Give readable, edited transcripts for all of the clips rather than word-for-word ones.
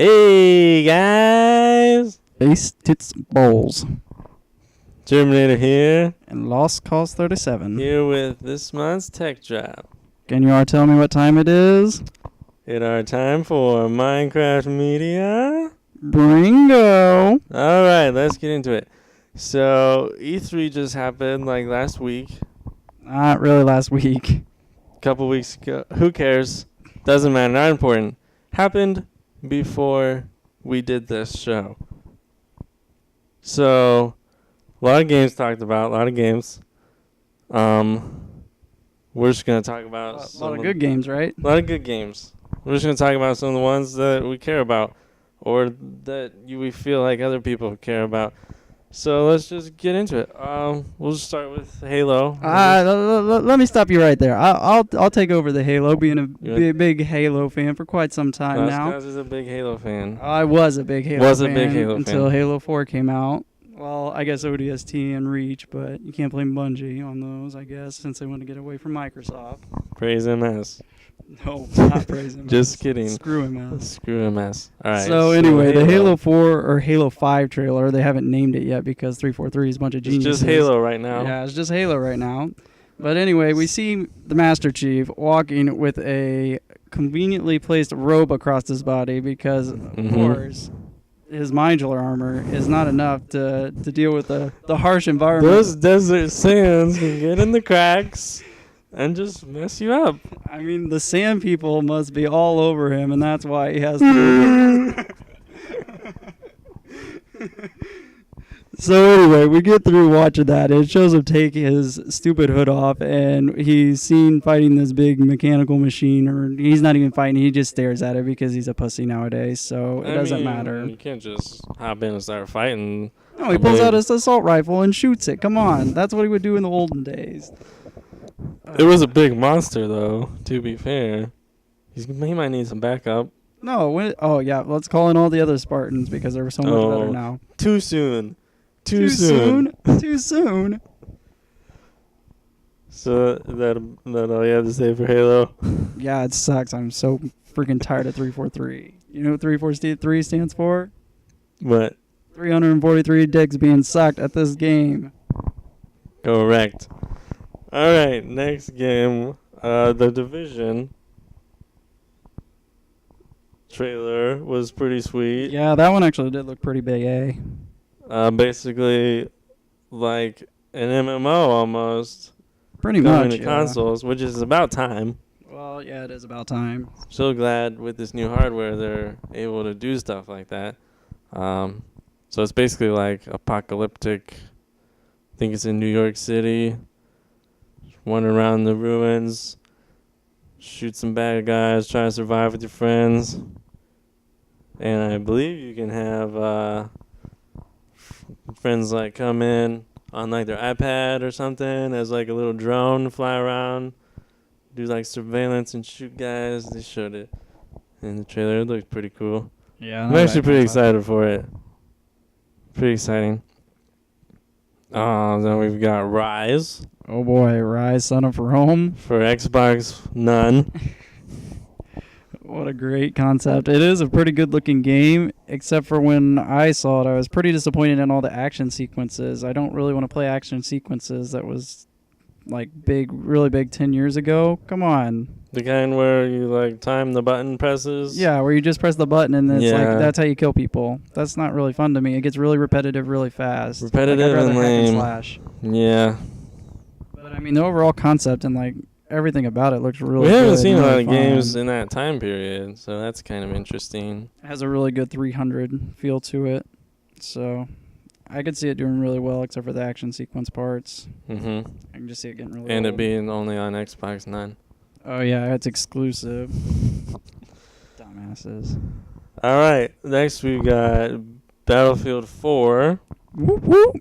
Hey guys, Ace Tits Bowls Terminator here, and Lost Cause 37. here with this month's Tech Drop. Can you all tell me what time it is? It's our time for Minecraft Media. Bringo. Alright, let's get into it. So, E3 just happened like last week, Not really last week. couple weeks ago. Who cares? Doesn't matter, not important. Happened before we did this show. So, a lot of games talked about, a lot of games. We're just going to talk about A lot of good games, right? A lot of good games. We're just going to talk about some of the ones that we care about or that we feel like other people care about. So let's just get into it. We'll just start with Halo. Let me stop you right there. I'll take over the Halo, being a big Halo fan for quite some time now. Cause is a big Halo fan. I was a big Halo fan until fan. Halo 4 came out. Well, I guess ODST and Reach, but you can't blame Bungie on those, I guess, since they want to get away from Microsoft. Praise MS. No, not praise MS. Just kidding. Screw MS. Screw MS. All right. So anyway, the Halo 4 or Halo 5 trailer, they haven't named it yet because 343 is a bunch of geniuses. It's just Halo right now. Yeah, it's just Halo right now. But anyway, we see the Master Chief walking with a conveniently placed robe across his body because, of course, his modular armor is not enough to deal with the harsh environment. Those desert sands can get in the cracks and just mess you up. I mean, the sand people must be all over him, and that's why he has to... So anyway, we get through watching that. It shows him take his stupid hood off, and he's seen fighting this big mechanical machine, or he's not even fighting. He just stares at it because he's a pussy nowadays, so it doesn't matter. You can't just hop in and start fighting. No, he pulls out his assault rifle and shoots it. Come on. That's what he would do in the olden days. It was a big monster, though, to be fair. He might need some backup. No, oh yeah, let's call in all the other Spartans because they're so much better now. Too soon. Too soon. Too soon. So that all you have to say for Halo? Yeah, it sucks. I'm so freaking tired of 343. You know what 343 stands for? What? 343 dicks being sucked at this game. Correct. All right, next game, The Division trailer was pretty sweet. Yeah, that one actually did look pretty big, eh? Basically, like an MMO almost. Pretty much, to consoles, which is about time. Well, yeah, it is about time. So glad with this new hardware they're able to do stuff like that. So it's basically like apocalyptic. I think it's in New York City. Wander around the ruins, shoot some bad guys, try to survive with your friends. And I believe you can have friends like come in on like their iPad or something as like a little drone, fly around, do like surveillance and shoot guys. They showed it in the trailer. It looked pretty cool. Yeah, I'm actually pretty excited for it. Pretty exciting. Then we've got Rise. Oh boy, Rise, Son of Rome. For Xbox, none. What a great concept. It is a pretty good looking game, except for when I saw it, I was pretty disappointed in all the action sequences. I don't really want to play action sequences that was like big, really big 10 years ago. Come on. The kind where you like time the button presses? Yeah, where you just press the button and it's like that's how you kill people. That's not really fun to me. It gets really repetitive really fast. Repetitive like, and lame. Slash. Yeah. But I mean, the overall concept and like everything about it looks really good. We haven't seen a lot really of fun. games in that time period, so that's kind of interesting. It has a really good 300 feel to it. So I could see it doing really well, except for the action sequence parts. Mm-hmm. I can just see it getting really And old. it being only on Xbox 9. Oh, yeah, it's exclusive. Dumbasses. All right, next we've got Battlefield 4. Whoop, whoop.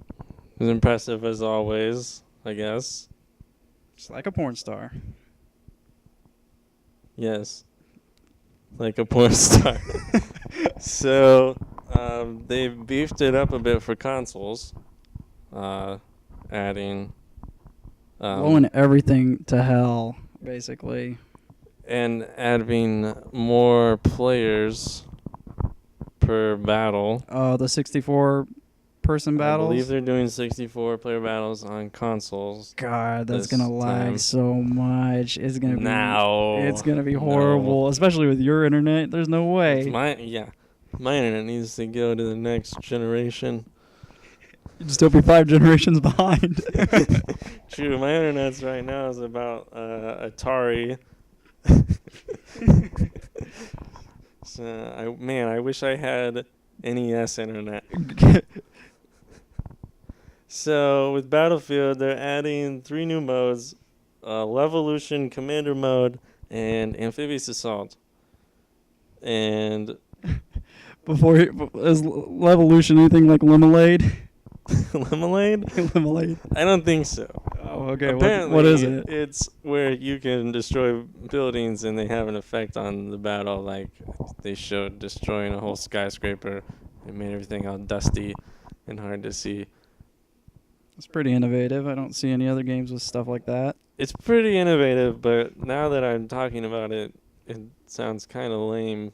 It's impressive as always, I guess. Just like a porn star. Yes. Like a porn star. So, they've beefed it up a bit for consoles. Adding... blowing everything to hell, basically. And adding more players per battle. Oh, the 64-person I battles. believe they're doing 64-player battles on consoles. God, that's this gonna lag time. so much. It's gonna No. be horrible, especially with your internet. There's no way. My internet needs to go to the next generation. You'd still be 5 generations behind. True, my internet's right now is about Atari. So I wish I had NES internet. So with Battlefield, they're adding 3 new modes: Levolution, Commander mode, and Amphibious Assault. And Before is Levolution anything like Limelade? Limelade? Limelade. I don't think so. Oh, okay. Apparently, What is it? It's where you can destroy buildings and they have an effect on the battle. Like they showed destroying a whole skyscraper. It made everything all dusty and hard to see. It's pretty innovative. I don't see any other games with stuff like that. It's pretty innovative, but now that I'm talking about it, it sounds kind of lame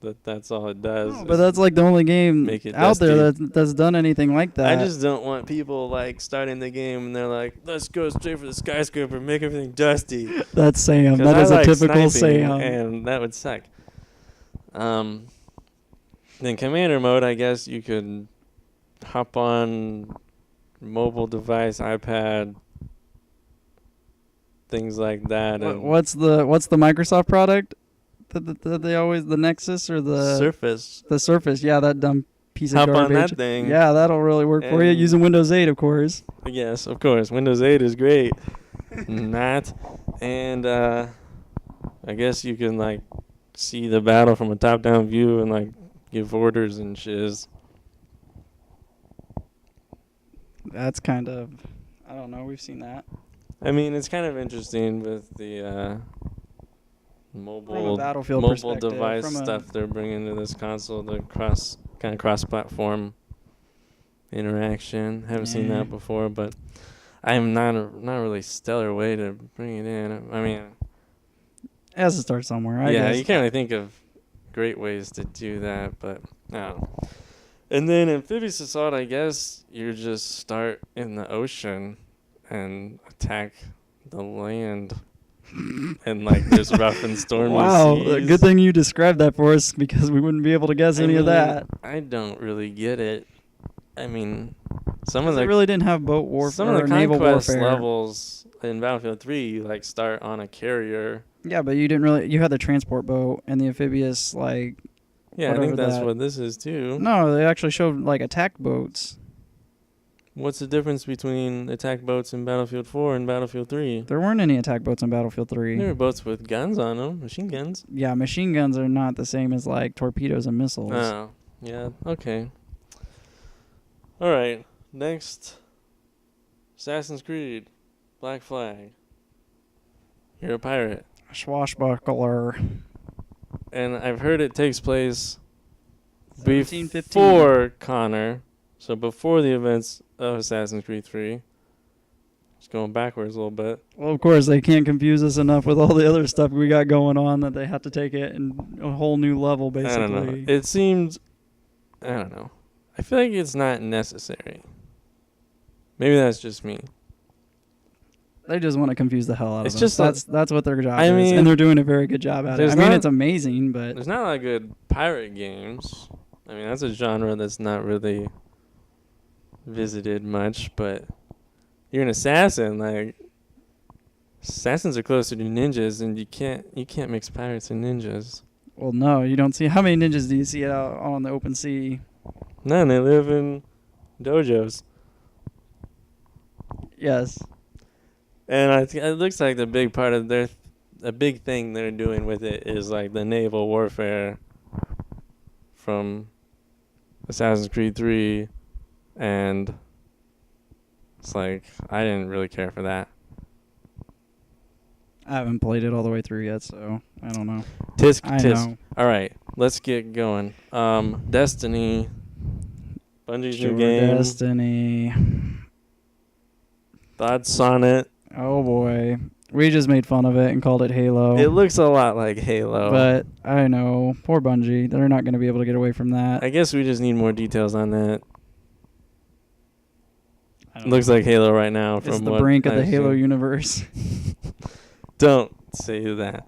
that that's all it does. No, but that's like the only game Make it out there dusty. that's done anything like that. I just don't want people like starting the game and they're like, let's go straight for the skyscraper, make everything dusty. That's Sam. 'Cause That I is like a typical sniping, Sam. and that would suck. Then commander mode, I guess you could hop on mobile device, iPad, things like that. And What's the Microsoft product that they always, the Nexus or the Surface. The Surface? Yeah, that dumb piece of Hop garbage. on that thing. Yeah, that'll really work for you And- using Windows 8, of course. Yes, of course. Windows 8 is great. Not. And I guess you can like see the battle from a top-down view and like give orders and shiz. That's kind of, I don't know. We've seen that. I mean, it's kind of interesting with the From a mobile Battlefield mobile perspective, device from a- stuff they're bringing to this console, the cross-platform interaction. Haven't seen Yeah. that before, but I'm not really stellar way to bring it in. I mean, It has to start somewhere. I yeah, guess. you can't really think of great ways to do that, but I don't know. And then amphibious assault, I guess you just start in the ocean and attack the land. And like there's rough and stormy Wow, seas. good thing you described that for us because we wouldn't be able to guess any of that. I don't really get it. I mean, some of They the really didn't have boat warfare some of or the naval conquest warfare. levels in Battlefield 3, you like start on a carrier. Yeah, but you didn't really. You had the transport boat and the amphibious, like. Yeah, I think Whatever that's that- what this is too. No, they actually showed like attack boats. What's the difference between attack boats in Battlefield 4 and Battlefield 3? There weren't any attack boats in Battlefield 3. There were boats with guns on them, machine guns. Yeah, machine guns are not the same as like torpedoes and missiles. Oh, yeah, okay. All right, next. Assassin's Creed, Black Flag. You're a pirate. Swashbuckler. And I've heard it takes place 1715. before Connor, so before the events of Assassin's Creed 3. Just going backwards a little bit. Well, of course, they can't confuse us enough with all the other stuff we got going on that they have to take it in a whole new level, basically. I don't know. It seems, I don't know. I feel like it's not necessary. Maybe that's just me. They just want to confuse the hell out It's of just us. That's what their job I is, mean, and they're doing a very good job at it. there's I mean, not- it's amazing, but There's not a lot of good pirate games. I mean, that's a genre that's not really visited much, but you're an assassin. Like, assassins are closer to ninjas, and you can't mix pirates and ninjas. well, no, you don't see. How many ninjas do you see out on the open sea? None. They live in dojos. Yes. And it looks like the big part of a big thing they're doing with it is like the naval warfare from Assassin's Creed 3, and it's like I didn't really care for that. I haven't played it all the way through yet, so I don't know. Tisk I tisk. know. All right, let's get going. Destiny, Bungie's Sure, new game. Destiny. Thoughts on it? Oh boy. We just made fun of it and called it Halo. It looks a lot like Halo. But I know, poor Bungie. They're not going to be able to get away from that. I guess we just need more details on that. I don't Looks know. like Halo right now. It's From the what brink of the I've Halo seen. universe. Don't say that.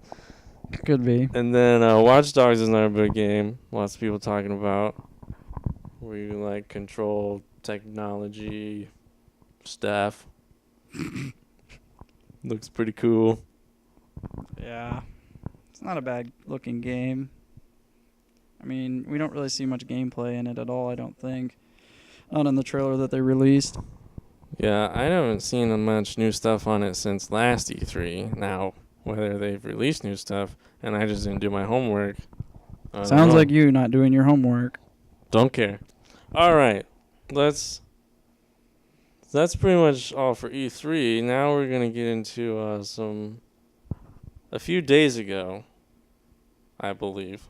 Could be. And then Watch Dogs is another big game. Lots of people talking about. Where you like control technology stuff. Looks pretty cool. Yeah. It's not a bad looking game. I mean, we don't really see much gameplay in it at all, I don't think. Not in the trailer that they released. Yeah, I haven't seen much new stuff on it since last E3. Now, whether they've released new stuff and I just didn't do my homework. I don't Sounds know. like you not doing your homework. Don't care. All right, that's pretty much all for E3. Now we're gonna get into a few days ago, I believe.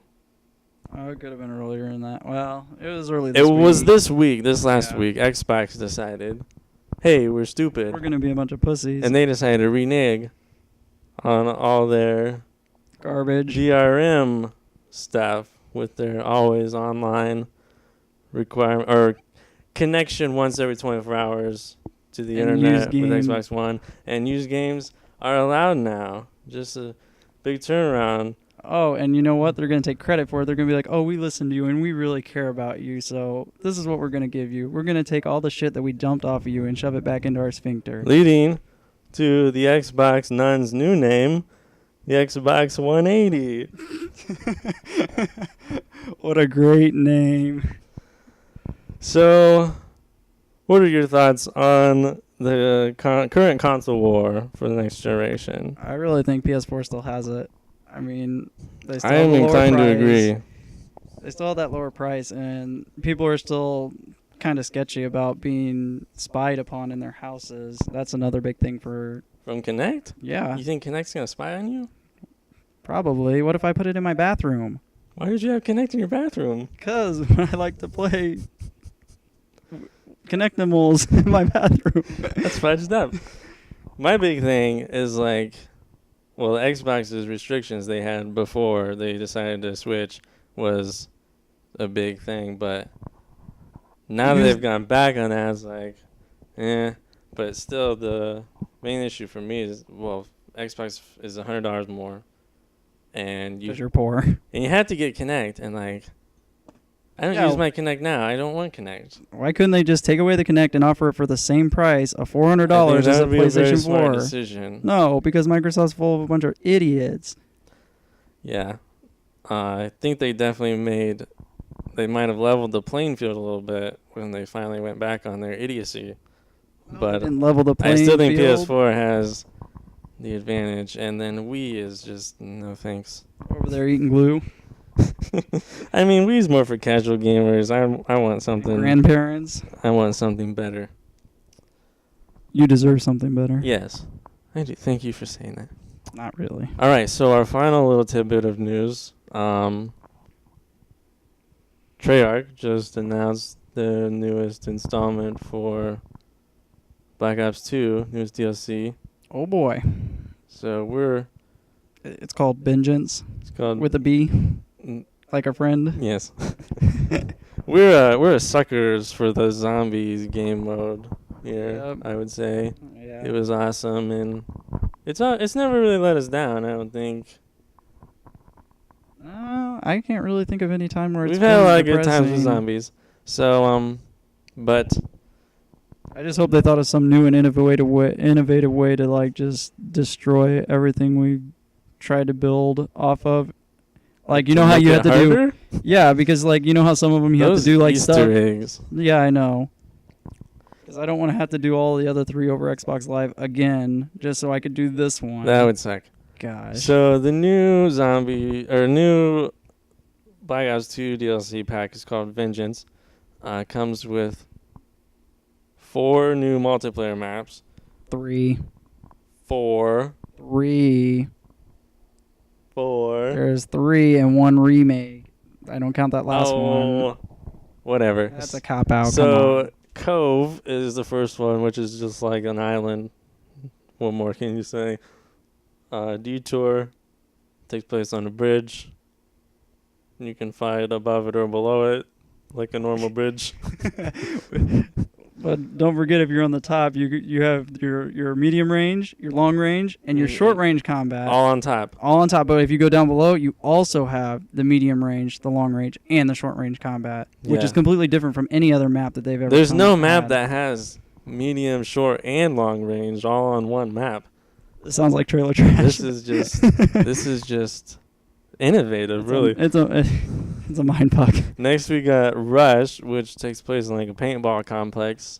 Oh, it could have been earlier than that. Well, it was early It this week. was this last Yeah. week. Xbox decided, hey, we're stupid, We're going to be a bunch of pussies. and they decided to renege on all their Garbage. GRM stuff with their always online requirement or connection once every 24 hours to the And internet used with games. Xbox One, and used games are allowed now. Just a big turnaround. Oh, and you know what? They're going to take credit for it. They're going to be like, oh, we listened to you and we really care about you. So this is what we're going to give you. We're going to take all the shit that we dumped off of you and shove it back into our sphincter. Leading to the Xbox None's new name, the Xbox 180. What a great name. So, what are your thoughts on the current console war for the next generation? I really think PS4 still has it. I mean, they still I have am the lower inclined to price. agree. They still have that lower price, and people are still kind of sketchy about being spied upon in their houses. That's another big thing for, From Kinect? yeah, You think Kinect's going to spy on you? probably. What if I put it in my bathroom? Why did you have Kinect in your bathroom? Because I like to play Connectimals in my bathroom. That's fudged up. My big thing is like, well, Xbox's restrictions they had before they decided to switch was a big thing, but now that Use- they've gone back on that, it's like, but still the main issue for me is, well, Xbox is $100 more, and Because you're poor. you have to get Kinect, and like, I don't Yeah. use my Kinect now. I don't want Kinect. Why couldn't they just take away the Connect and offer it for the same price of $400 as a Be a very PlayStation smart 4? decision. No, because Microsoft's full of a bunch of idiots. Yeah. I think they definitely they might have leveled the playing field a little bit when they finally went back on their idiocy. But Didn't level the I playing still think field. PS4 has the advantage, and then Wii is just no thanks. Over there eating glue. I mean, Wii's more for casual gamers. I want something. Grandparents. I want something better. You deserve something better. Yes, I do. Thank you for saying that. Not really. All right, so our final little tidbit of news. Treyarch just announced the newest installment for Black Ops 2, newest DLC. Oh boy. So It's called Vengeance it's called with a B, like a friend. yes. we're suckers for the zombies game mode here. Yep. I would say Yeah. it was awesome, and it's never really let us down. I don't think I can't really think of any time where it's we've had a been lot of good times with depressing. zombies. So but I just hope they thought of some new and innovative way to like just destroy everything we tried to build off of. Like, you know how make you it have to harder? do, yeah, because like you know how some of them you have Those to do like Easter stuff. eggs. Yeah, I know. Because I don't want to have to do all the other 3 over Xbox Live again, just so I could do this one. That would suck. Gosh. So the new new Black Ops 2 DLC pack is called Vengeance. Comes with 4 new multiplayer maps. 3. 4. There's 3 and 1 remake. I don't count that last one. Whatever. That's a cop out. Come So on. Cove is the first one, which is just like an island. What more can you say? Detour takes place on a bridge. You can fight above it or below it, like a normal bridge. But don't forget, if you're on the top, you have your medium range, your long range, and your short range combat. All on top. All on top. But if you go down below, you also have the medium range, the long range, and the short range combat, which is completely different from any other map that they've ever. There's no map that has medium, short, and long range all on one map. It sounds like trailer trash. This is just innovative, really. It's a mind fuck. Next we got Rush, which takes place in like a paintball complex.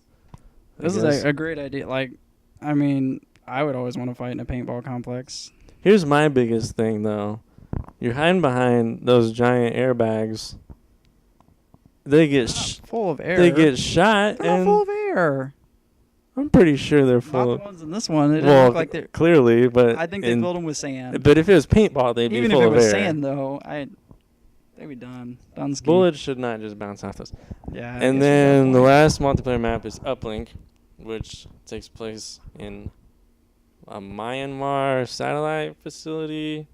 This is a great idea. Like, I mean, I would always want to fight in a paintball complex. Here's my biggest thing, though. You're hiding behind those giant airbags. They get full of air. They get shot. They're not full of air. I'm pretty sure they're full. Not the ones in this one. It well, look like they're clearly, but I think they filled them with sand. But if it was paintball, they'd be full of air. Even if it was sand, though, they'd be done. Dunski. Bullets should not just bounce off us. Yeah. And then the last multiplayer map is Uplink, which takes place in a Myanmar satellite facility.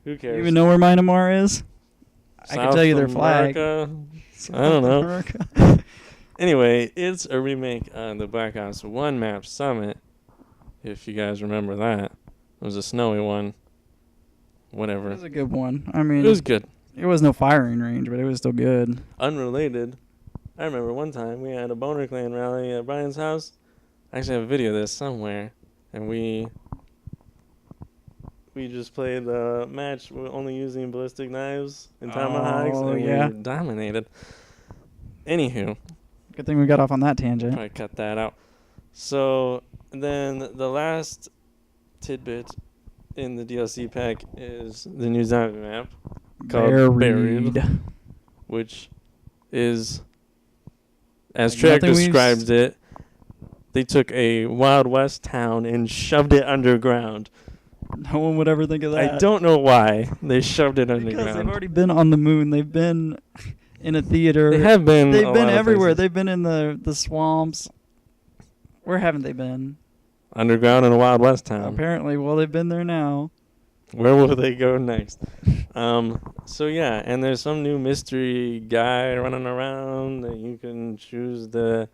Who cares? You even know where Myanmar is? I can tell you their flag. I don't know. Anyway, it's a remake of the Black Ops 1 map Summit, if you guys remember that. It was a snowy one. Whatever. It was a good one. I mean, it was good. It was no firing range, but it was still good. Unrelated, I remember one time we had a Boner Clan rally at Brian's house. I actually have a video of this somewhere, and we just played a match only using ballistic knives and tomahawks, and we dominated. Anywho. Good thing we got off on that tangent. Probably cut that out. So then the last tidbit in the DLC pack is the new zombie map called Buried, which is, as Trek described it, they took a Wild West town and shoved it underground. No one would ever think of that. I don't know why they shoved it underground. Because they've already been on the moon. They've been in a theater. They have been. They've been everywhere. They've been in the swamps. Where haven't they been? Underground in a Wild West town. Apparently. Well, they've been there now. Where will they go next? So yeah, and there's some new mystery guy running around that you can choose to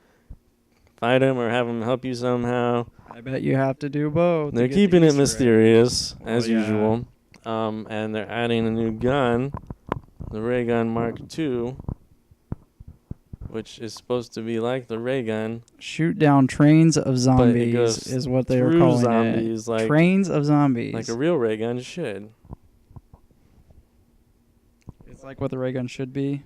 fight him or have him help you somehow. I bet you have to do both. They're keeping it mysterious as usual. And they're adding a new gun, the Ray Gun Mark II, which is supposed to be like the ray gun. Shoot down trains of zombies is what they were calling zombies, it. Like trains of zombies. Like a real ray gun should. It's like what the ray gun should be.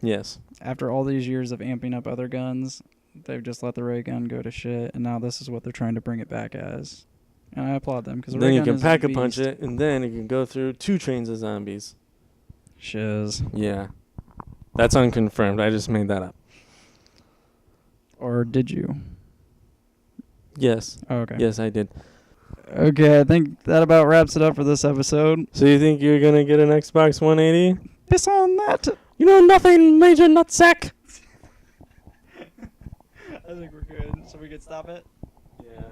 Yes. After all these years of amping up other guns, they've just let the ray gun go to shit, and now this is what they're trying to bring it back as. And I applaud them because then you can pack a punch it, and then you can go through 2 trains of zombies. Shiz. Yeah. That's unconfirmed. I just made that up. Or did you? Yes. Oh, okay. Yes, I did. Okay, I think that about wraps it up for this episode. So you think you're going to get an Xbox 180? Piss on that. You know nothing, Major Nutsack. I think we're good. So we could stop it? Yeah.